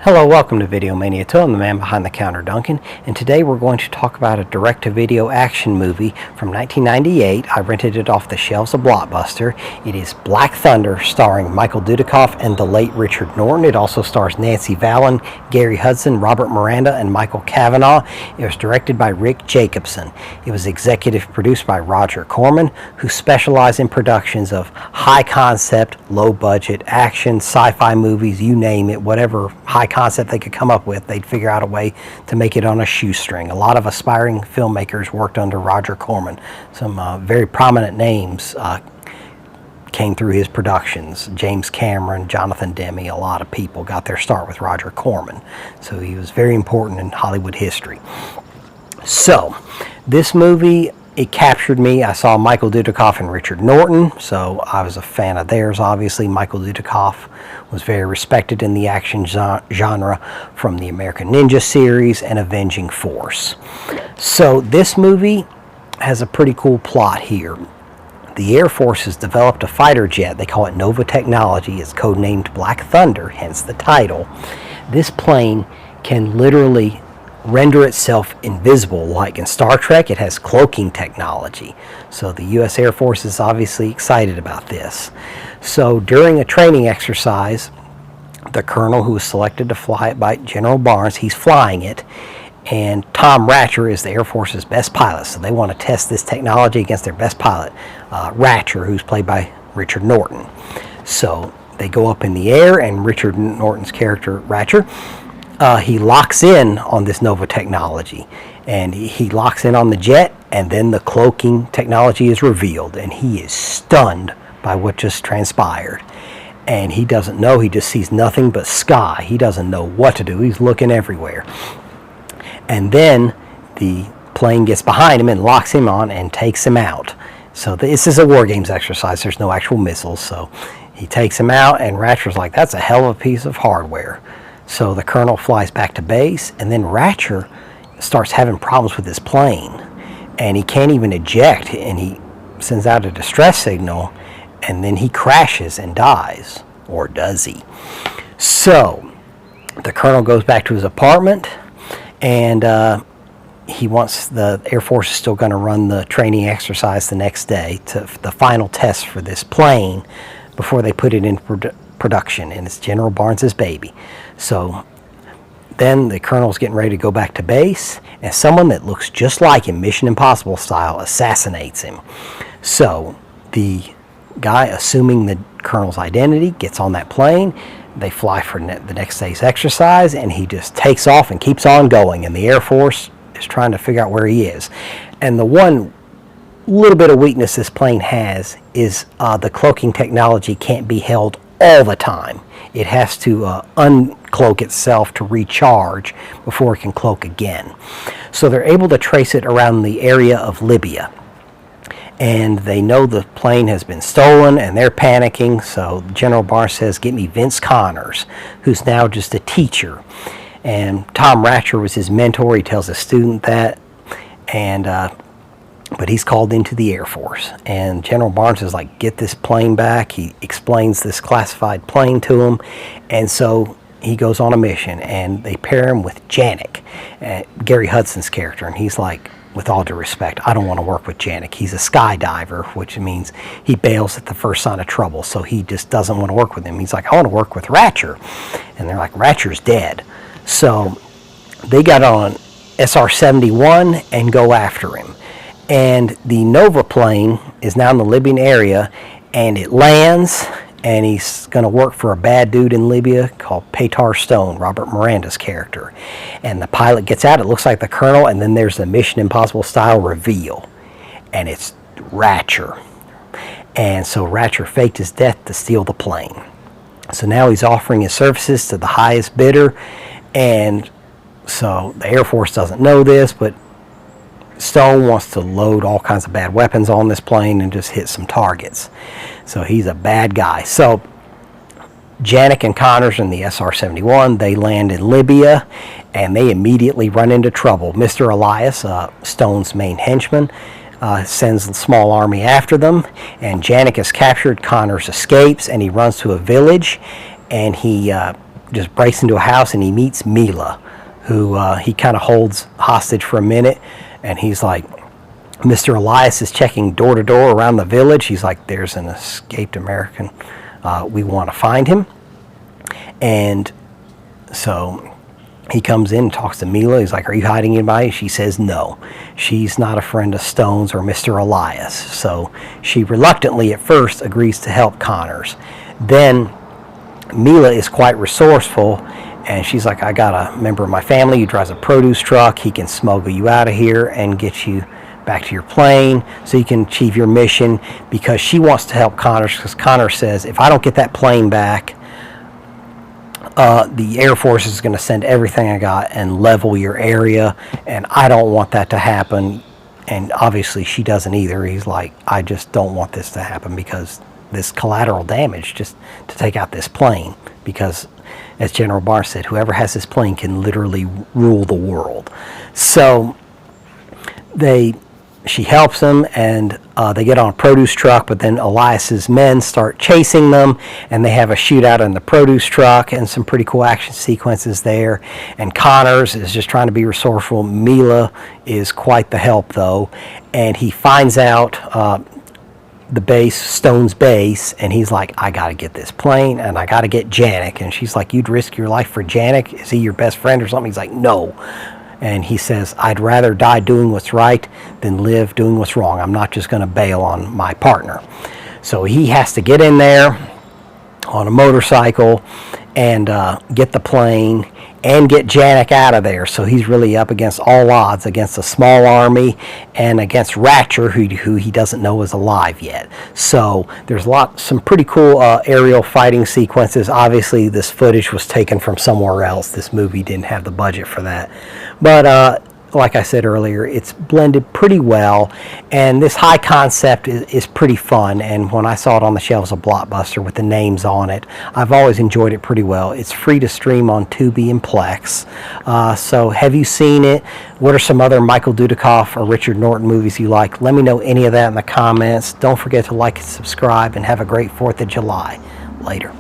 Hello, welcome to Video Mania 2. I'm the man behind the counter, Duncan, and today we're going to talk about a direct-to-video action movie from 1998. I rented it off the shelves of Blockbuster. It is Black Thunder, starring Michael Dudikoff and the late Richard Norton. It also stars Nancy Valen, Gary Hudson, Robert Miranda, and Michael Cavanaugh. It was directed by Rick Jacobson. It was executive produced by Roger Corman, who specialized in productions of high-concept, low-budget action, sci-fi movies, you name it, whatever high concept they could come up with, they'd figure out a way to make it on a shoestring. A lot of aspiring filmmakers worked under Roger Corman. Some very prominent names came through his productions. James Cameron, Jonathan Demme, a lot of people got their start with Roger Corman. So he was very important in Hollywood history. So this movie, it captured me. I saw Michael Dudikoff and Richard Norton, so I was a fan of theirs, obviously. Michael Dudikoff was very respected in the action genre from the American Ninja series and Avenging Force. So this movie has a pretty cool plot here. The Air Force has developed a fighter jet. They call it Nova Technology. It's codenamed Black Thunder, hence the title. This plane can literally render itself invisible. Like in Star Trek, it has cloaking technology. So the U.S. Air Force is obviously excited about this. So during a training exercise, the colonel who was selected to fly it by General Barnes, he's flying it, and Tom Ratcher is the Air Force's best pilot. So they want to test this technology against their best pilot, Ratcher, who's played by Richard Norton. So they go up in the air, and Richard Norton's character, Ratcher, he locks in on this Nova technology, and he locks in on the jet, and then the cloaking technology is revealed, and he is stunned by what just transpired. And he doesn't know, he just sees nothing but sky. He doesn't know what to do. He's looking everywhere. And then the plane gets behind him and locks him on and takes him out. So this is a war games exercise. There's no actual missiles. So he takes him out, and Ratcher's like, that's a hell of a piece of hardware. So the colonel flies back to base, and then Ratcher starts having problems with his plane, and he can't even eject, and he sends out a distress signal, and then he crashes and dies. Or does he? So the colonel goes back to his apartment, and he wants, the Air Force is still going to run the training exercise the next day, to the final test for this plane before they put it in production, and it's General Barnes's baby. So then the colonel's getting ready to go back to base, and someone that looks just like him, Mission Impossible style, assassinates him. So the guy, assuming the colonel's identity, gets on that plane. They fly for the next day's exercise, and he just takes off and keeps on going, and the Air Force is trying to figure out where he is. And the one little bit of weakness this plane has is the cloaking technology can't be held all the time. It has to uncloak itself to recharge before it can cloak again. So they're able to trace it around the area of Libya. And they know the plane has been stolen, and they're panicking. So General Barnes says, get me Vince Connors, who's now just a teacher. And Tom Ratcher was his mentor. He tells a student that. And but he's called into the Air Force. And General Barnes is like, get this plane back. He explains this classified plane to him. And so he goes on a mission, and they pair him with Janik, Gary Hudson's character. And he's like, with all due respect, I don't want to work with Janik. He's a skydiver, which means he bails at the first sign of trouble. So he just doesn't want to work with him. He's like, I want to work with Ratcher. And they're like, Ratcher's dead. So they got on SR-71 and go after him. And the Nova plane is now in the Libyan area, and it lands, and he's going to work for a bad dude in Libya called Petar Stone, Robert Miranda's character. And the pilot gets out, it looks like the colonel, and then there's the Mission Impossible style reveal, and it's Ratcher. And so Ratcher faked his death to steal the plane. So now he's offering his services to the highest bidder, and so the Air Force doesn't know this, but Stone wants to load all kinds of bad weapons on this plane and just hit some targets. So he's a bad guy. So Janik and Connors in the SR-71, they land in Libya, and they immediately run into trouble. Mr. Elias, Stone's main henchman, sends a small army after them, and Janik is captured. Connors escapes, and he runs to a village, and he just breaks into a house, and he meets Mila, who he kind of holds hostage for a minute, and he's like, Mr. Elias is checking door to door around the village. He's like, there's an escaped American. We want to find him. And so he comes in and talks to Mila. He's like, are you hiding anybody? She says no. She's not a friend of Stone's or Mr. Elias. So she reluctantly at first agrees to help Connors. Then Mila is quite resourceful, and she's like, I got a member of my family who drives a produce truck. He can smuggle you out of here and get you back to your plane so you can achieve your mission, because she wants to help Connors, because Connors says, if I don't get that plane back, the Air Force is going to send everything I got and level your area, and I don't want that to happen. And obviously she doesn't either. He's like, I just don't want this to happen, because this collateral damage just to take out this plane, because as General Barnes said, whoever has this plane can literally rule the world. So she helps them, and they get on a produce truck, but then Elias's men start chasing them, and they have a shootout in the produce truck and some pretty cool action sequences there. And Connors is just trying to be resourceful. Mila is quite the help, though, and he finds out the base, Stone's base, and he's like, I gotta get this plane, and I gotta get Janik. And she's like, you'd risk your life for Janik? Is he your best friend or something? He's like, no. And he says, I'd rather die doing what's right than live doing what's wrong. I'm not just going to bail on my partner. So he has to get in there on a motorcycle and get the plane and get Janik out of there. So he's really up against all odds, against a small army and against Ratcher, who he doesn't know is alive yet. So there's some pretty cool aerial fighting sequences. Obviously, this footage was taken from somewhere else. This movie didn't have the budget for that. But like I said earlier, it's blended pretty well, and this high concept is pretty fun. And when I saw it on the shelves of Blockbuster with the names on it, I've always enjoyed it pretty well. It's free to stream on Tubi and Plex. So have you seen it? What are some other Michael Dudikoff or Richard Norton movies you like? Let me know any of that in the comments. Don't forget to like and subscribe, and have a great 4th of July. Later.